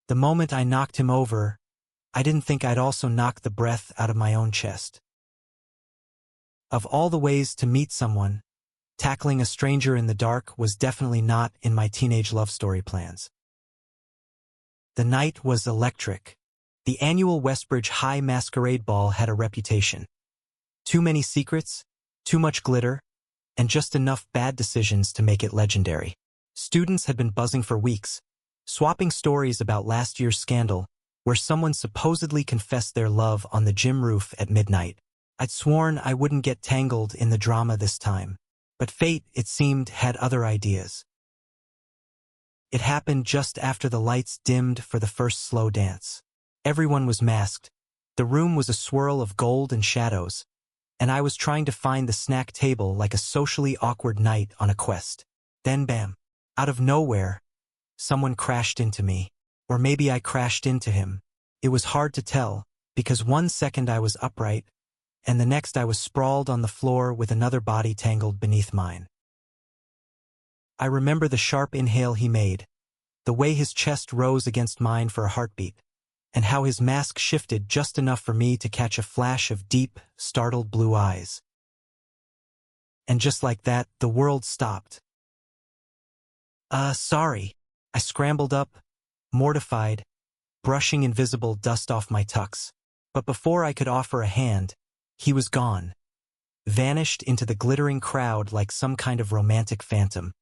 The moment I knocked him over, I didn't think I'd also knock the breath out of my own chest. Of all the ways to meet someone, tackling a stranger in the dark was definitely not in my teenage love story plans. The night was electric. The annual Westbridge High Masquerade Ball had a reputation. Too many secrets, too much glitter, and just enough bad decisions to make it legendary. Students had been buzzing for weeks, swapping stories about last year's scandal, where someone supposedly confessed their love on the gym roof at midnight. I'd sworn I wouldn't get tangled in the drama this time, but fate, it seemed, had other ideas. It happened just after the lights dimmed for the first slow dance. Everyone was masked. The room was a swirl of gold and shadows, and I was trying to find the snack table like a socially awkward knight on a quest. Then bam! Out of nowhere, someone crashed into me. Or maybe I crashed into him. It was hard to tell, because one second I was upright, and the next I was sprawled on the floor with another body tangled beneath mine. I remember the sharp inhale he made, the way his chest rose against mine for a heartbeat, and how his mask shifted just enough for me to catch a flash of deep, startled blue eyes. And just like that, the world stopped. Sorry. I scrambled up, mortified, brushing invisible dust off my tux. But before I could offer a hand, he was gone, vanished into the glittering crowd like some kind of romantic phantom.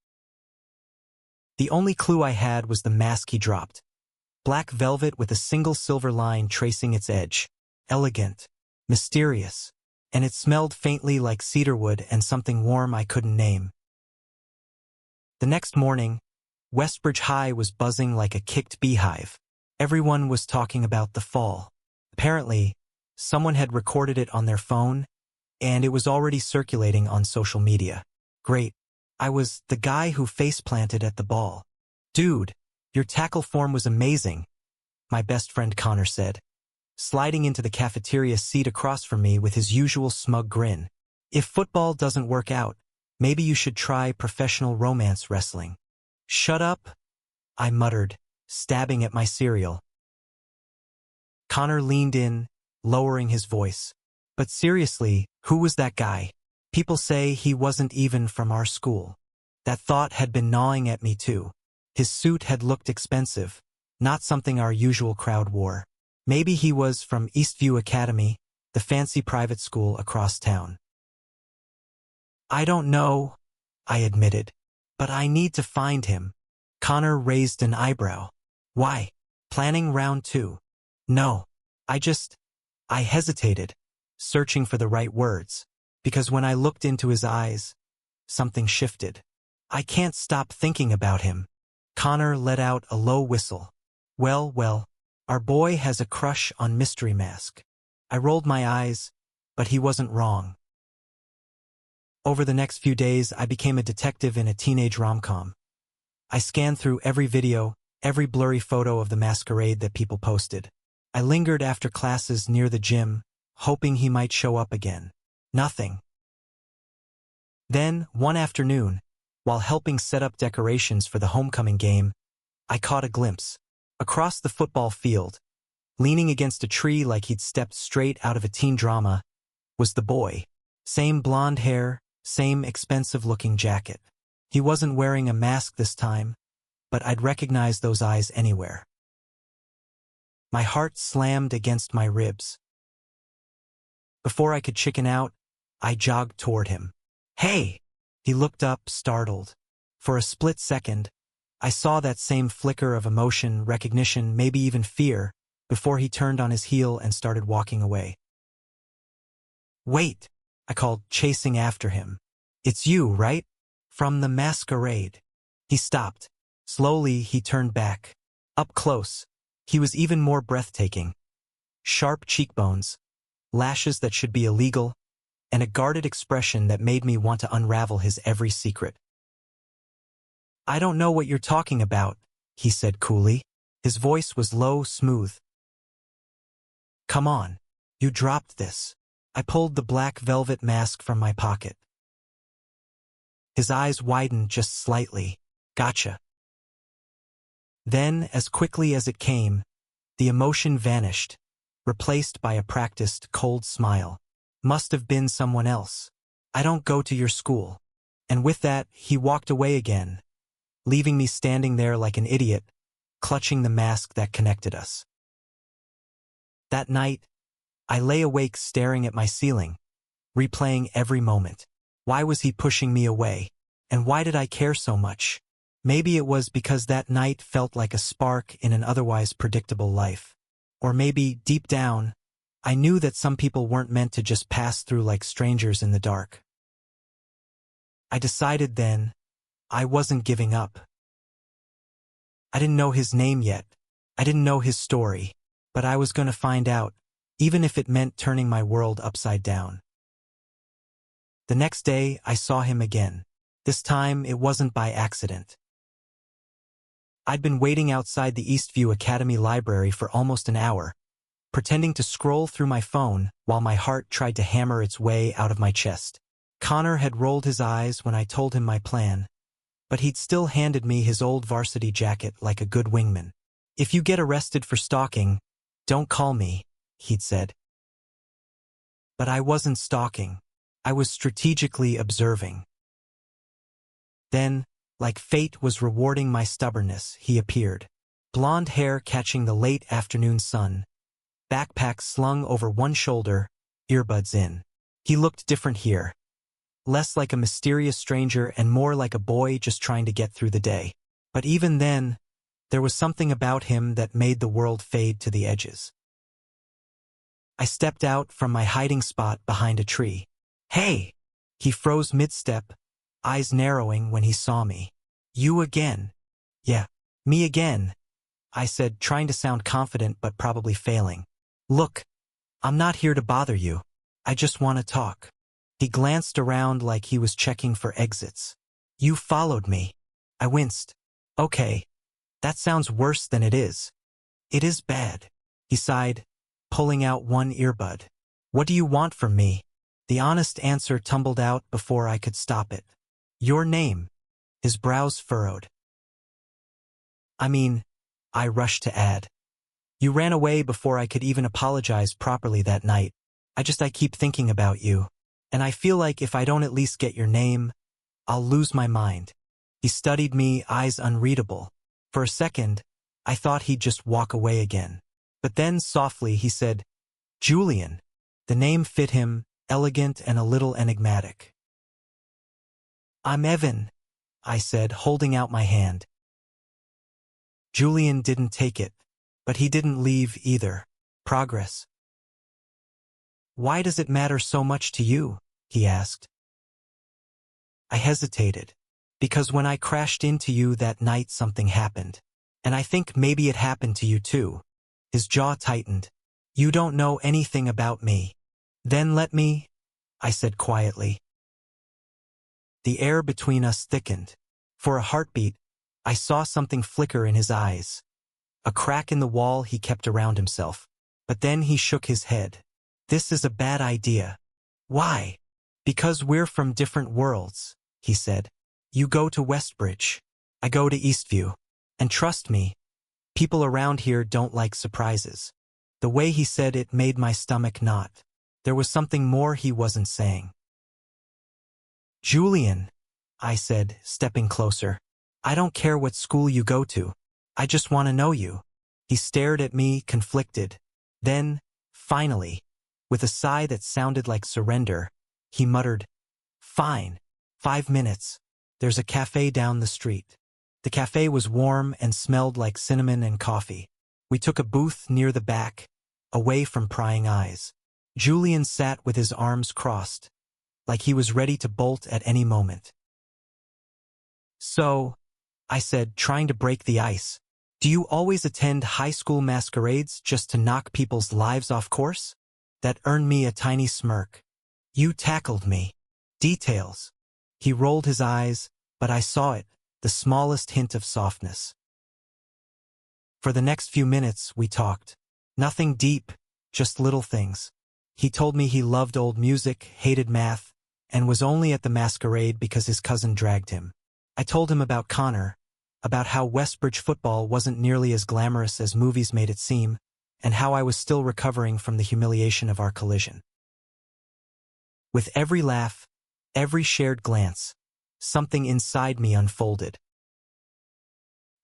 The only clue I had was the mask he dropped. Black velvet with a single silver line tracing its edge. Elegant, mysterious, and it smelled faintly like cedarwood and something warm I couldn't name. The next morning, Westbridge High was buzzing like a kicked beehive. Everyone was talking about the fall. Apparently, someone had recorded it on their phone, and it was already circulating on social media. Great. I was the guy who face-planted at the ball. Dude, your tackle form was amazing, my best friend Connor said, sliding into the cafeteria seat across from me with his usual smug grin. If football doesn't work out, maybe you should try professional romance wrestling. Shut up, I muttered, stabbing at my cereal. Connor leaned in, lowering his voice. But seriously, who was that guy? People say he wasn't even from our school. That thought had been gnawing at me too. His suit had looked expensive, not something our usual crowd wore. Maybe he was from Eastview Academy, the fancy private school across town. I don't know, I admitted, but I need to find him. Connor raised an eyebrow. Why? Planning round 2? No. I hesitated, searching for the right words, because when I looked into his eyes, something shifted. I can't stop thinking about him. Connor let out a low whistle. Well, our boy has a crush on Mystery Mask. I rolled my eyes, but he wasn't wrong. Over the next few days, I became a detective in a teenage rom-com. I scanned through every video, every blurry photo of the masquerade that people posted. I lingered after classes near the gym, hoping he might show up again. Nothing. Then, one afternoon, while helping set up decorations for the homecoming game, I caught a glimpse. Across the football field, leaning against a tree like he'd stepped straight out of a teen drama, was the boy. Same blonde hair, same expensive-looking jacket. He wasn't wearing a mask this time, but I'd recognize those eyes anywhere. My heart slammed against my ribs. Before I could chicken out, I jogged toward him. Hey! He looked up, startled. For a split second, I saw that same flicker of emotion, recognition, maybe even fear, before he turned on his heel and started walking away. Wait! I called, chasing after him. It's you, right? From the masquerade. He stopped. Slowly, he turned back. Up close, he was even more breathtaking. Sharp cheekbones, lashes that should be illegal, and a guarded expression that made me want to unravel his every secret. I don't know what you're talking about, he said coolly. His voice was low, smooth. Come on, you dropped this. I pulled the black velvet mask from my pocket. His eyes widened just slightly. Gotcha. Then, as quickly as it came, the emotion vanished, replaced by a practiced, cold smile. Must have been someone else. I don't go to your school. And with that, he walked away again, leaving me standing there like an idiot, clutching the mask that connected us. That night, I lay awake staring at my ceiling, replaying every moment. Why was he pushing me away? And why did I care so much? Maybe it was because that night felt like a spark in an otherwise predictable life. Or maybe, deep down, I knew that some people weren't meant to just pass through like strangers in the dark. I decided then, I wasn't giving up. I didn't know his name yet. I didn't know his story. But I was going to find out, even if it meant turning my world upside down. The next day, I saw him again. This time, it wasn't by accident. I'd been waiting outside the Eastview Academy library for almost an hour, pretending to scroll through my phone while my heart tried to hammer its way out of my chest. Connor had rolled his eyes when I told him my plan, but he'd still handed me his old varsity jacket like a good wingman. If you get arrested for stalking, don't call me, he'd said. But I wasn't stalking. I was strategically observing. Then, like fate was rewarding my stubbornness, he appeared. Blonde hair catching the late afternoon sun, backpack slung over one shoulder, earbuds in. He looked different here. Less like a mysterious stranger and more like a boy just trying to get through the day. But even then, there was something about him that made the world fade to the edges. I stepped out from my hiding spot behind a tree. Hey! He froze mid-step, eyes narrowing when he saw me. You again? Yeah, me again, I said, trying to sound confident but probably failing. Look, I'm not here to bother you. I just want to talk. He glanced around like he was checking for exits. You followed me. I winced. Okay, that sounds worse than it is. It is bad, he sighed, pulling out one earbud. What do you want from me? The honest answer tumbled out before I could stop it. Your name. His brows furrowed. I rushed to add. You ran away before I could even apologize properly that night. I keep thinking about you. And I feel like if I don't at least get your name, I'll lose my mind. He studied me, eyes unreadable. For a second, I thought he'd just walk away again. But then, softly, he said, Julian. The name fit him, elegant and a little enigmatic. I'm Evan, I said, holding out my hand. Julian didn't take it, but he didn't leave either. Progress. Why does it matter so much to you? He asked. I hesitated, because when I crashed into you that night something happened. And I think maybe it happened to you too. His jaw tightened. You don't know anything about me. Then let me, I said quietly. The air between us thickened. For a heartbeat, I saw something flicker in his eyes. A crack in the wall he kept around himself. But then he shook his head. This is a bad idea. Why? Because we're from different worlds, he said. You go to Westbridge. I go to Eastview. And trust me, people around here don't like surprises. The way he said it made my stomach knot. There was something more he wasn't saying. Julian, I said, stepping closer. I don't care what school you go to. I just want to know you. He stared at me, conflicted. Then, finally, with a sigh that sounded like surrender, he muttered, Fine, 5 minutes. There's a cafe down the street. The cafe was warm and smelled like cinnamon and coffee. We took a booth near the back, away from prying eyes. Julian sat with his arms crossed, like he was ready to bolt at any moment. So, I said, trying to break the ice, do you always attend high school masquerades just to knock people's lives off course? That earned me a tiny smirk. You tackled me. Details. He rolled his eyes, but I saw it, the smallest hint of softness. For the next few minutes, we talked. Nothing deep, just little things. He told me he loved old music, hated math, and was only at the masquerade because his cousin dragged him. I told him about Connor, about how Westbridge football wasn't nearly as glamorous as movies made it seem, and how I was still recovering from the humiliation of our collision. With every laugh, every shared glance, something inside me unfolded.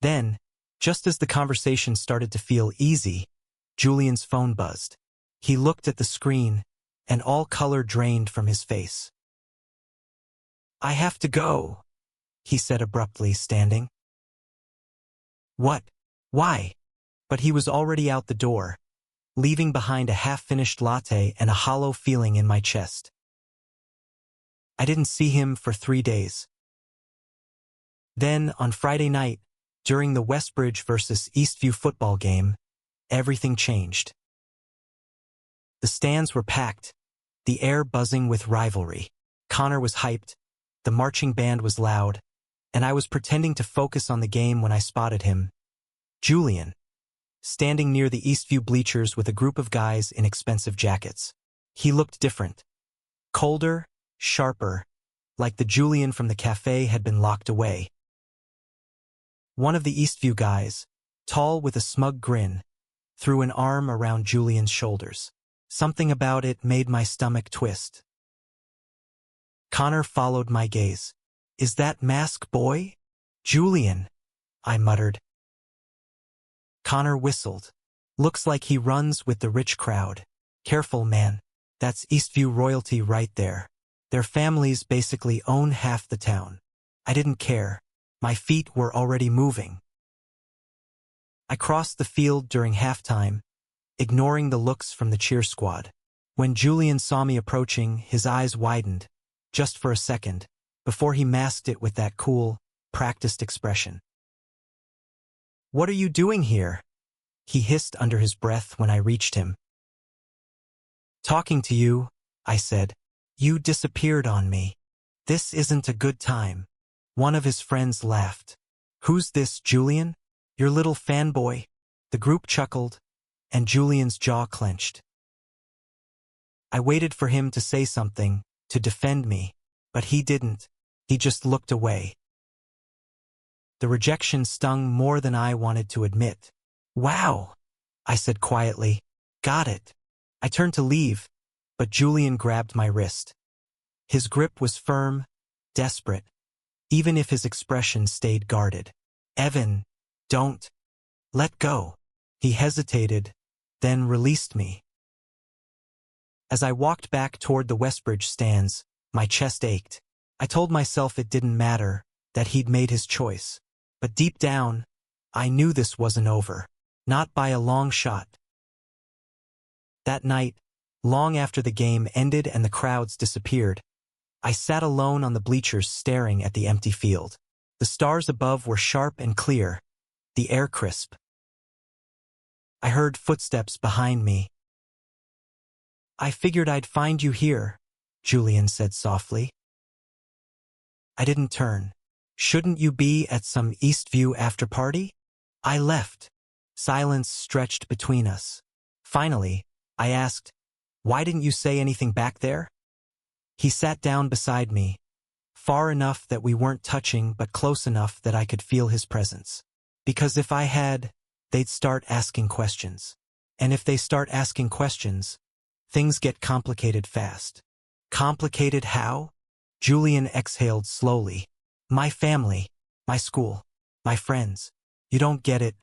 Then, just as the conversation started to feel easy, Julian's phone buzzed. He looked at the screen, and all color drained from his face. "I have to go," he said abruptly, standing. "What? Why?" But he was already out the door, leaving behind a half-finished latte and a hollow feeling in my chest. I didn't see him for 3 days. Then, on Friday night, during the Westbridge versus Eastview football game, everything changed. The stands were packed, the air buzzing with rivalry. Connor was hyped, the marching band was loud, and I was pretending to focus on the game when I spotted him, Julian, standing near the Eastview bleachers with a group of guys in expensive jackets. He looked different. Colder, sharper, like the Julian from the cafe had been locked away. One of the Eastview guys, tall with a smug grin, threw an arm around Julian's shoulders. Something about it made my stomach twist. Connor followed my gaze. "Is that Mask Boy?" "Julian," I muttered. Connor whistled. "Looks like he runs with the rich crowd." "Careful, man. That's Eastview royalty right there. Their families basically own half the town." I didn't care. My feet were already moving. I crossed the field during halftime, ignoring the looks from the cheer squad. When Julian saw me approaching, his eyes widened, just for a second, before he masked it with that cool, practiced expression. "What are you doing here?" he hissed under his breath when I reached him. "Talking to you," I said. "You disappeared on me. This isn't a good time." One of his friends laughed. "Who's this, Julian? Your little fanboy?" The group chuckled, and Julian's jaw clenched. I waited for him to say something, to defend me, but he didn't. He just looked away. The rejection stung more than I wanted to admit. "Wow," I said quietly. "Got it." I turned to leave, but Julian grabbed my wrist. His grip was firm, desperate, even if his expression stayed guarded. "Evan, don't. Let go." He hesitated, then released me. As I walked back toward the Westbridge stands, my chest ached. I told myself it didn't matter, that he'd made his choice. But deep down, I knew this wasn't over. Not by a long shot. That night, long after the game ended and the crowds disappeared, I sat alone on the bleachers staring at the empty field. The stars above were sharp and clear, the air crisp. I heard footsteps behind me. "I figured I'd find you here," Julian said softly. I didn't turn. "Shouldn't you be at some Eastview after-party?" I left. Silence stretched between us. Finally, I asked, "Why didn't you say anything back there?" He sat down beside me, far enough that we weren't touching but close enough that I could feel his presence. "Because if I had, they'd start asking questions. And if they start asking questions, things get complicated fast." "Complicated how?" Julian exhaled slowly. "My family, my school, my friends. You don't get it,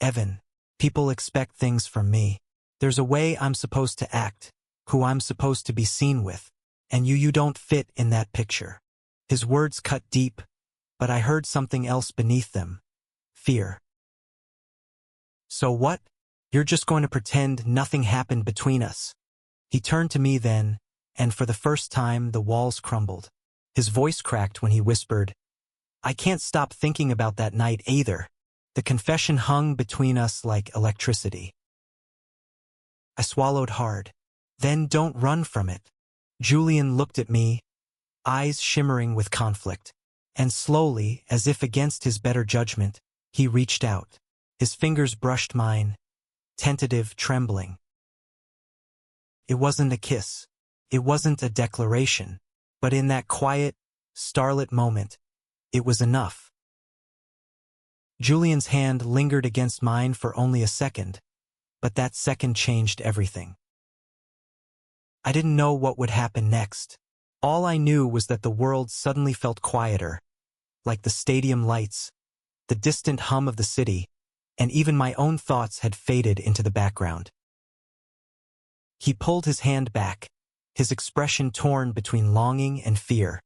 Evan. People expect things from me. There's a way I'm supposed to act, who I'm supposed to be seen with, and you don't fit in that picture." His words cut deep, but I heard something else beneath them. Fear. "So what? You're just going to pretend nothing happened between us?" He turned to me then, and for the first time the walls crumbled. His voice cracked when he whispered, "I can't stop thinking about that night either." The confession hung between us like electricity. I swallowed hard. "Then don't run from it." Julian looked at me, eyes shimmering with conflict, and slowly, as if against his better judgment, he reached out. His fingers brushed mine, tentative, trembling. It wasn't a kiss. It wasn't a declaration. But in that quiet, starlit moment, it was enough. Julian's hand lingered against mine for only a second, but that second changed everything. I didn't know what would happen next. All I knew was that the world suddenly felt quieter, like the stadium lights, the distant hum of the city, and even my own thoughts had faded into the background. He pulled his hand back, his expression torn between longing and fear.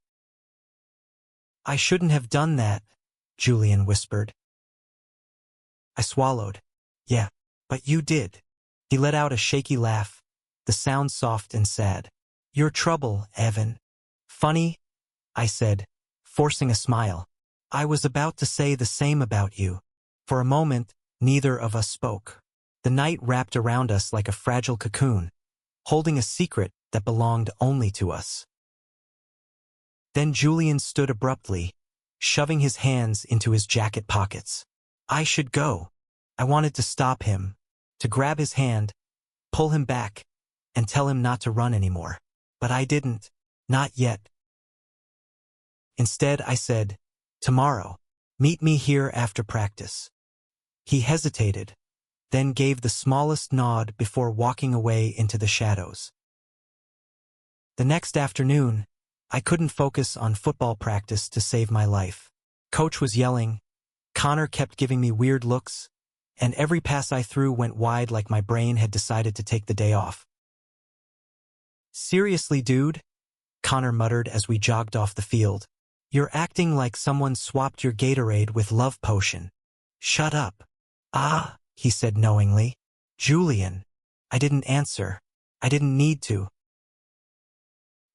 "I shouldn't have done that," Julian whispered. I swallowed. "Yeah, but you did." He let out a shaky laugh, the sound soft and sad. "Your trouble, Evan." "Funny," I said, forcing a smile. "I was about to say the same about you." For a moment, neither of us spoke. The night wrapped around us like a fragile cocoon, holding a secret that belonged only to us. Then Julian stood abruptly, shoving his hands into his jacket pockets. I should go. I wanted to stop him, to grab his hand, pull him back, and tell him not to run anymore. But I didn't. Not yet. Instead, I said, "Tomorrow. Meet me here after practice." He hesitated, then gave the smallest nod before walking away into the shadows. The next afternoon, I couldn't focus on football practice to save my life. Coach was yelling, Connor kept giving me weird looks, and every pass I threw went wide like my brain had decided to take the day off. "Seriously, dude," Connor muttered as we jogged off the field. "You're acting like someone swapped your Gatorade with Love Potion." "Shut up." "Ah," he said knowingly. "Julian." I didn't answer. I didn't need to.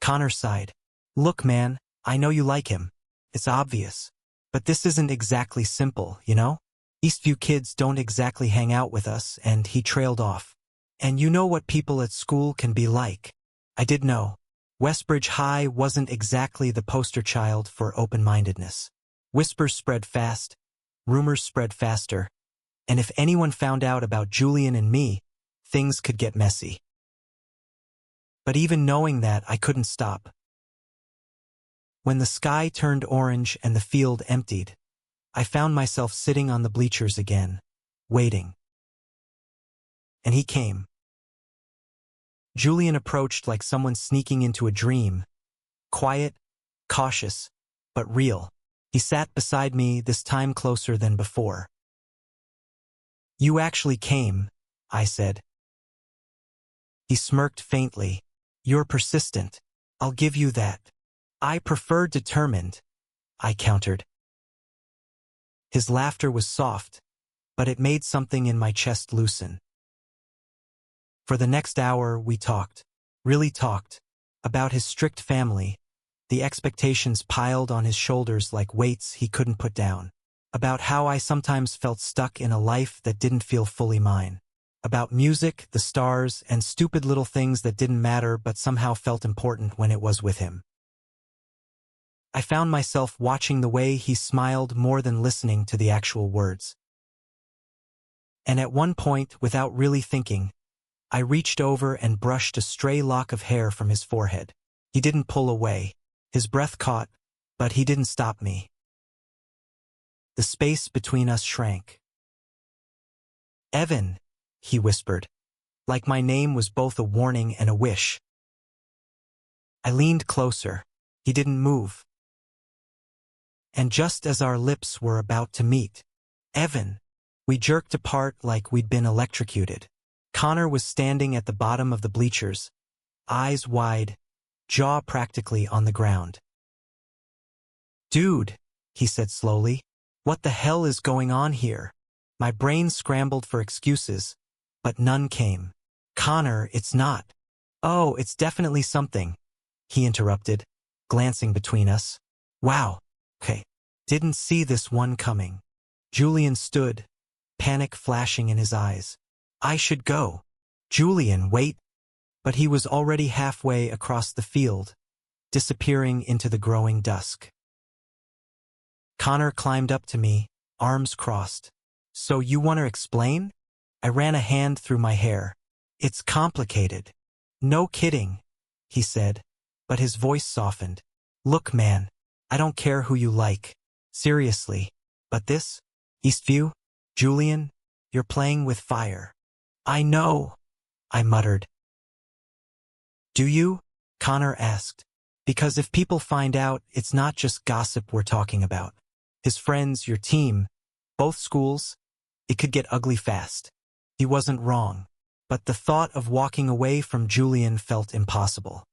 Connor sighed. "Look, man, I know you like him. It's obvious. But this isn't exactly simple, you know? Eastview kids don't exactly hang out with us," and he trailed off. "And you know what people at school can be like." I did know. Westbridge High wasn't exactly the poster child for open-mindedness. Whispers spread fast, rumors spread faster, and if anyone found out about Julian and me, things could get messy. But even knowing that, I couldn't stop. When the sky turned orange and the field emptied, I found myself sitting on the bleachers again, waiting. And he came. Julian approached like someone sneaking into a dream, quiet, cautious, but real. He sat beside me, this time closer than before. "You actually came," I said. He smirked faintly. "You're persistent. I'll give you that." "I prefer determined," I countered. His laughter was soft, but it made something in my chest loosen. For the next hour, we talked, really talked, about his strict family, the expectations piled on his shoulders like weights he couldn't put down, about how I sometimes felt stuck in a life that didn't feel fully mine, about music, the stars, and stupid little things that didn't matter but somehow felt important when it was with him. I found myself watching the way he smiled more than listening to the actual words. And at one point, without really thinking, I reached over and brushed a stray lock of hair from his forehead. He didn't pull away. His breath caught, but he didn't stop me. The space between us shrank. "Evan," he whispered, like my name was both a warning and a wish. I leaned closer. He didn't move. And just as our lips were about to meet, "Evan," we jerked apart like we'd been electrocuted. Connor was standing at the bottom of the bleachers, eyes wide, jaw practically on the ground. "Dude," he said slowly, "what the hell is going on here?" My brain scrambled for excuses, but none came. "Connor, it's not." "Oh, it's definitely something," he interrupted, glancing between us. "Wow. Okay. Didn't see this one coming." Julian stood, panic flashing in his eyes. "I should go." "Julian, wait." But he was already halfway across the field, disappearing into the growing dusk. Connor climbed up to me, arms crossed. "So you want to explain?" I ran a hand through my hair. "It's complicated." "No kidding," he said, but his voice softened. "Look, man, I don't care who you like. Seriously. But this? Eastview? Julian? You're playing with fire. I know, I muttered. Do you? Connor asked. Because if people find out, it's not just gossip we're talking about. His friends, your team, both schools, it could get ugly fast. He wasn't wrong, but the thought of walking away from Julian felt impossible.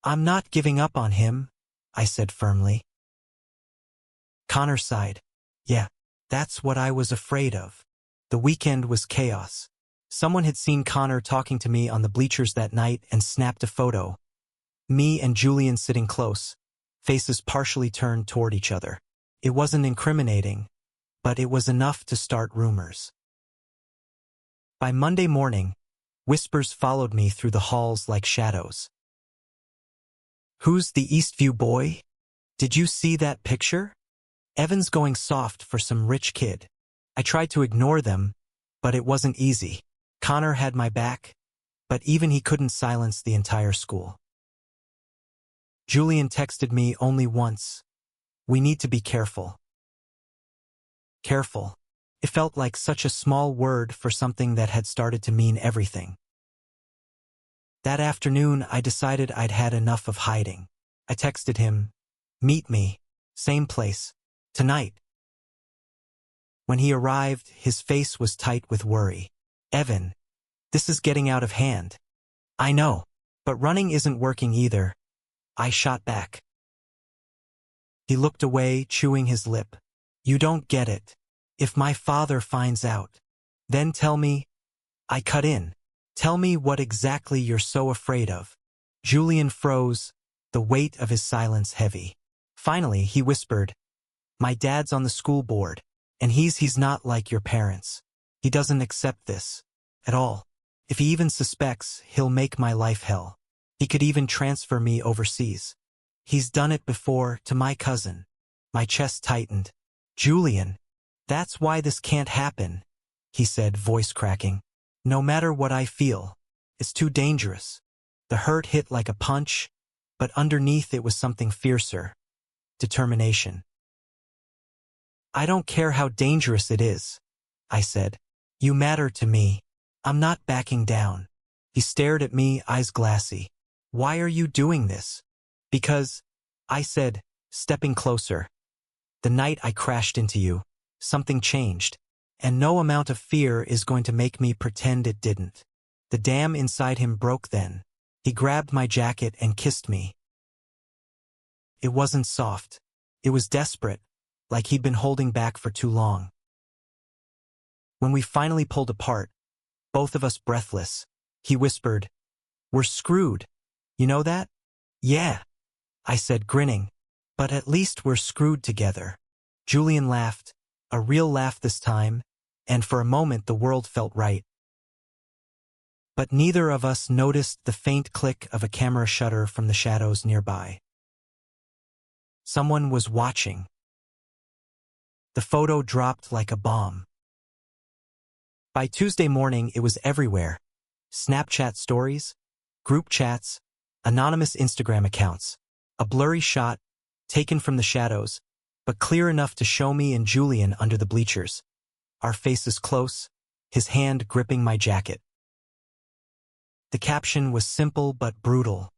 I'm not giving up on him, I said firmly. Connor sighed. Yeah, that's what I was afraid of. The weekend was chaos. Someone had seen Connor talking to me on the bleachers that night and snapped a photo. Me and Julian sitting close, faces partially turned toward each other. It wasn't incriminating, but it was enough to start rumors. By Monday morning, whispers followed me through the halls like shadows. Who's the Eastview boy? Did you see that picture? Evan's going soft for some rich kid. I tried to ignore them, but it wasn't easy. Connor had my back, but even he couldn't silence the entire school. Julian texted me only once. We need to be careful. Careful. It felt like such a small word for something that had started to mean everything. That afternoon, I decided I'd had enough of hiding. I texted him, meet me, same place, tonight. When he arrived, his face was tight with worry. Evan, this is getting out of hand. I know, but running isn't working either. I shot back. He looked away, chewing his lip. You don't get it. If my father finds out, then tell me. I cut in. Tell me what exactly you're so afraid of. Julian froze, the weight of his silence heavy. Finally, he whispered, my dad's on the school board, and he's not like your parents. He doesn't accept this. At all. If he even suspects, he'll make my life hell. He could even transfer me overseas. He's done it before, to my cousin. My chest tightened. Julian, that's why this can't happen, he said, voice cracking. No matter what I feel, it's too dangerous. The hurt hit like a punch, but underneath it was something fiercer. Determination. I don't care how dangerous it is, I said. You matter to me. I'm not backing down. He stared at me, eyes glassy. Why are you doing this? Because, I said, stepping closer. The night I crashed into you, something changed, and no amount of fear is going to make me pretend it didn't. The dam inside him broke then. He grabbed my jacket and kissed me. It wasn't soft. It was desperate, like he'd been holding back for too long. When we finally pulled apart, both of us breathless, he whispered, we're screwed. You know that? Yeah, I said, grinning. But at least we're screwed together. Julian laughed, a real laugh this time, and for a moment the world felt right. But neither of us noticed the faint click of a camera shutter from the shadows nearby. Someone was watching. The photo dropped like a bomb. By Tuesday morning, it was everywhere. Snapchat stories, group chats, anonymous Instagram accounts. A blurry shot, taken from the shadows, but clear enough to show me and Julian under the bleachers. Our faces close, his hand gripping my jacket. The caption was simple but brutal.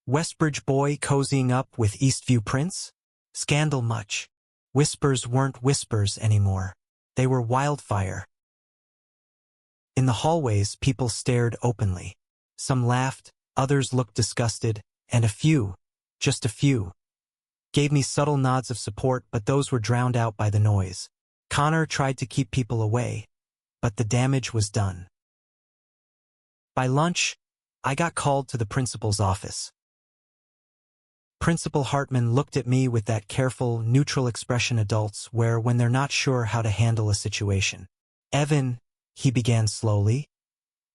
Westbridge boy cozying up with Eastview prince? Scandal much. Whispers weren't whispers anymore. They were wildfire. In the hallways, people stared openly. Some laughed, others looked disgusted, and a few, just a few, gave me subtle nods of support, but those were drowned out by the noise. Connor tried to keep people away, but the damage was done. By lunch, I got called to the principal's office. Principal Hartman looked at me with that careful, neutral expression adults wear when they're not sure how to handle a situation. Evan, he began slowly.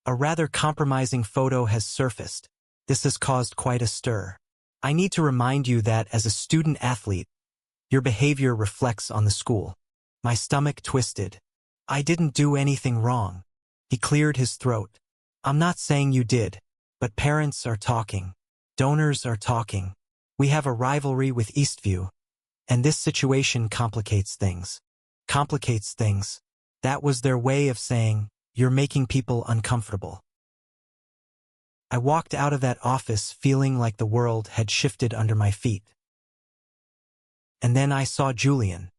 A rather compromising photo has surfaced. This has caused quite a stir. I need to remind you that as a student athlete, your behavior reflects on the school. My stomach twisted. I didn't do anything wrong. He cleared his throat. I'm not saying you did, but parents are talking. Donors are talking. We have a rivalry with Eastview, and this situation complicates things. complicates things. That was their way of saying, you're making people uncomfortable. I walked out of that office feeling like the world had shifted under my feet. And then I saw Julian.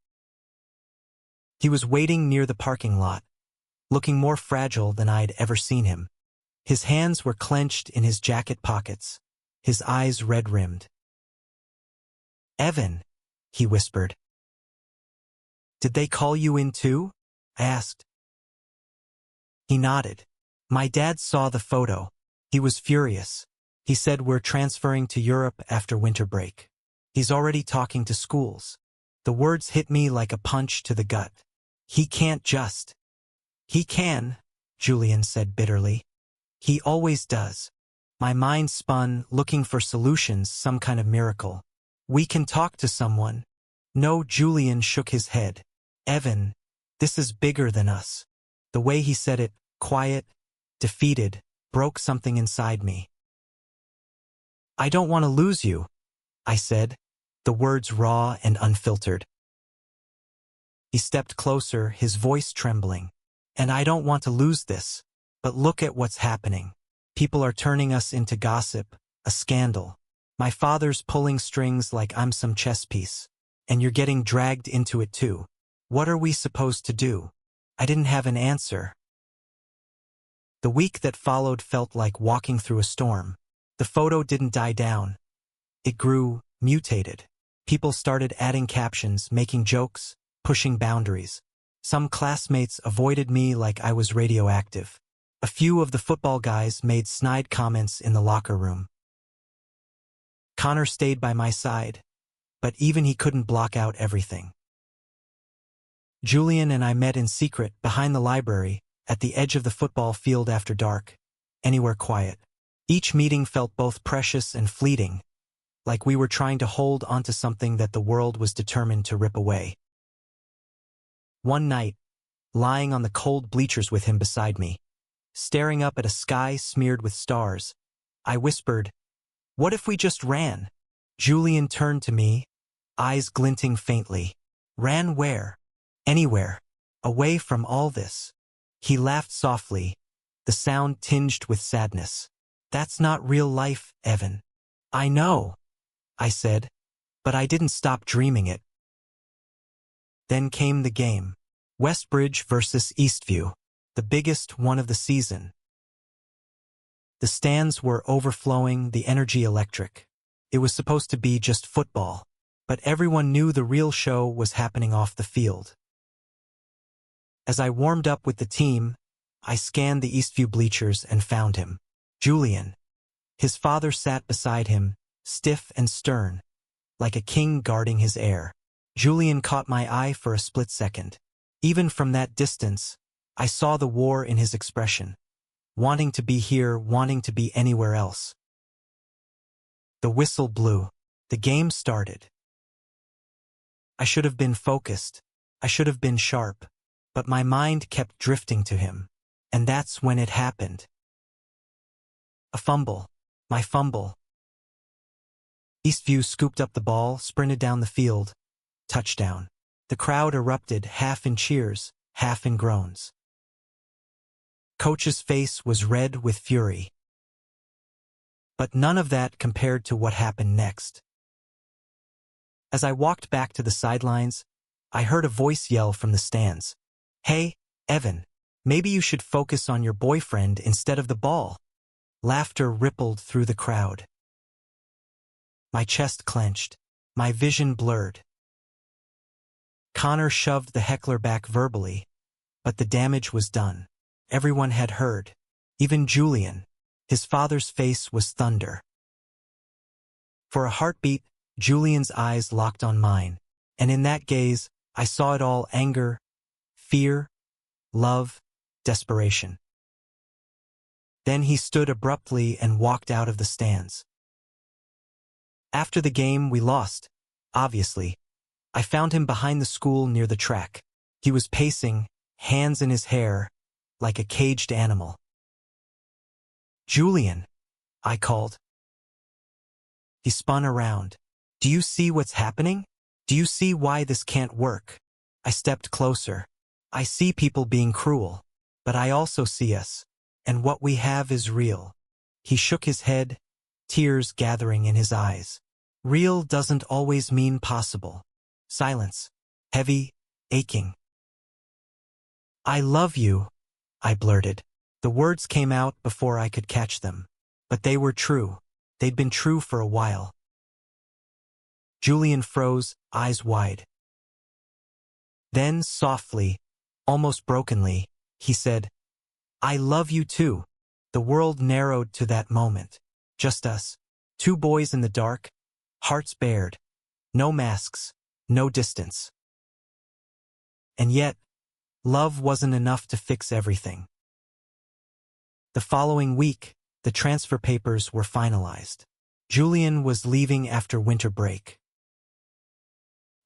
He was waiting near the parking lot, looking more fragile than I'd ever seen him. His hands were clenched in his jacket pockets, his eyes red-rimmed. "Evan," he whispered. "Did they call you in too?" I asked. He nodded. "My dad saw the photo. He was furious. He said we're transferring to Europe after winter break. He's already talking to schools." The words hit me like a punch to the gut. "He can't just." "He can," Julian said bitterly. "He always does." My mind spun, looking for solutions, some kind of miracle. "We can talk to someone." "No," Julian shook his head. "Evan, this is bigger than us." The way he said it, quiet, defeated, broke something inside me. "I don't want to lose you," I said, the words raw and unfiltered. He stepped closer, his voice trembling. "And I don't want to lose this. But look at what's happening. People are turning us into gossip, a scandal. My father's pulling strings like I'm some chess piece. And you're getting dragged into it too. What are we supposed to do?" I didn't have an answer. The week that followed felt like walking through a storm. The photo didn't die down. It grew, mutated. People started adding captions, making jokes, pushing boundaries. Some classmates avoided me like I was radioactive. A few of the football guys made snide comments in the locker room. Connor stayed by my side, but even he couldn't block out everything. Julian and I met in secret behind the library, at the edge of the football field after dark, anywhere quiet. Each meeting felt both precious and fleeting, like we were trying to hold onto something that the world was determined to rip away. One night, lying on the cold bleachers with him beside me, staring up at a sky smeared with stars, I whispered, "What if we just ran?" Julian turned to me, eyes glinting faintly. "Ran where?" "Anywhere. Away from all this." He laughed softly, the sound tinged with sadness. "That's not real life, Evan." "I know," I said, but I didn't stop dreaming it. Then came the game. Westbridge versus Eastview, the biggest one of the season. The stands were overflowing, the energy electric. It was supposed to be just football, but everyone knew the real show was happening off the field. As I warmed up with the team, I scanned the Eastview bleachers and found him. Julian. His father sat beside him, stiff and stern, like a king guarding his heir. Julian caught my eye for a split second. Even from that distance, I saw the war in his expression. Wanting to be here, wanting to be anywhere else. The whistle blew. The game started. I should have been focused. I should have been sharp. But my mind kept drifting to him. And that's when it happened. A fumble. My fumble. Eastview scooped up the ball, sprinted down the field. Touchdown. The crowd erupted, half in cheers, half in groans. Coach's face was red with fury. But none of that compared to what happened next. As I walked back to the sidelines, I heard a voice yell from the stands. "Hey, Evan, maybe you should focus on your boyfriend instead of the ball." Laughter rippled through the crowd. My chest clenched, my vision blurred. Connor shoved the heckler back verbally, but the damage was done. Everyone had heard, even Julian. His father's face was thunder. For a heartbeat, Julian's eyes locked on mine, and in that gaze, I saw it all: anger, fear, love, desperation. Then he stood abruptly and walked out of the stands. After the game, we lost, obviously. I found him behind the school near the track. He was pacing, hands in his hair, like a caged animal. "Julian," I called. He spun around. "Do you see what's happening? Do you see why this can't work?" I stepped closer. I see people being cruel, but I also see us, and what we have is real. He shook his head, tears gathering in his eyes. Real doesn't always mean possible. Silence. Heavy, aching. I love you, I blurted. The words came out before I could catch them. But they were true. They'd been true for a while. Julian froze, eyes wide. Then, softly, almost brokenly, he said, I love you too. The world narrowed to that moment. Just us. Two boys in the dark, hearts bared. No masks, no distance. And yet, love wasn't enough to fix everything. The following week, the transfer papers were finalized. Julian was leaving after winter break.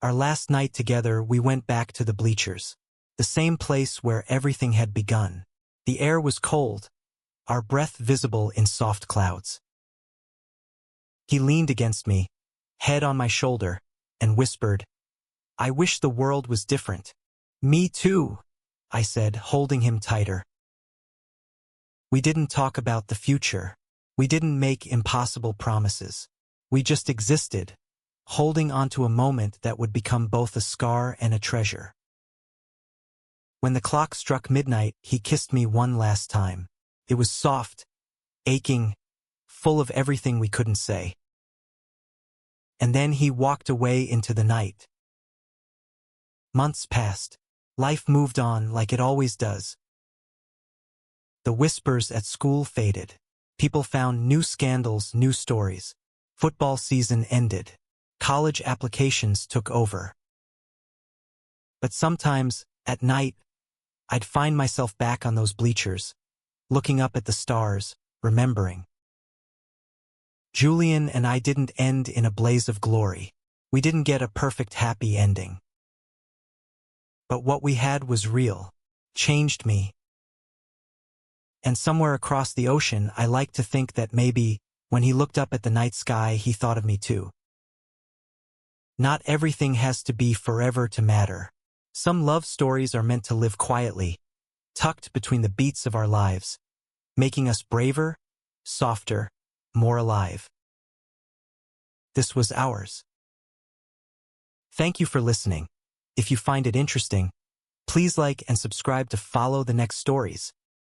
Our last night together, we went back to the bleachers, the same place where everything had begun. The air was cold, our breath visible in soft clouds. He leaned against me, head on my shoulder, and whispered, I wish the world was different. Me too, I said, holding him tighter. We didn't talk about the future. We didn't make impossible promises. We just existed, holding onto a moment that would become both a scar and a treasure. When the clock struck midnight, he kissed me one last time. It was soft, aching, full of everything we couldn't say. And then he walked away into the night. Months passed. Life moved on like it always does. The whispers at school faded. People found new scandals, new stories. Football season ended. College applications took over. But sometimes, at night, I'd find myself back on those bleachers, looking up at the stars, remembering. Julian and I didn't end in a blaze of glory. We didn't get a perfect happy ending. But what we had was real, changed me. And somewhere across the ocean, I like to think that maybe, when he looked up at the night sky, he thought of me too. Not everything has to be forever to matter. Some love stories are meant to live quietly, tucked between the beats of our lives, making us braver, softer, more alive. This was ours. Thank you for listening. If you find it interesting, please like and subscribe to follow the next stories.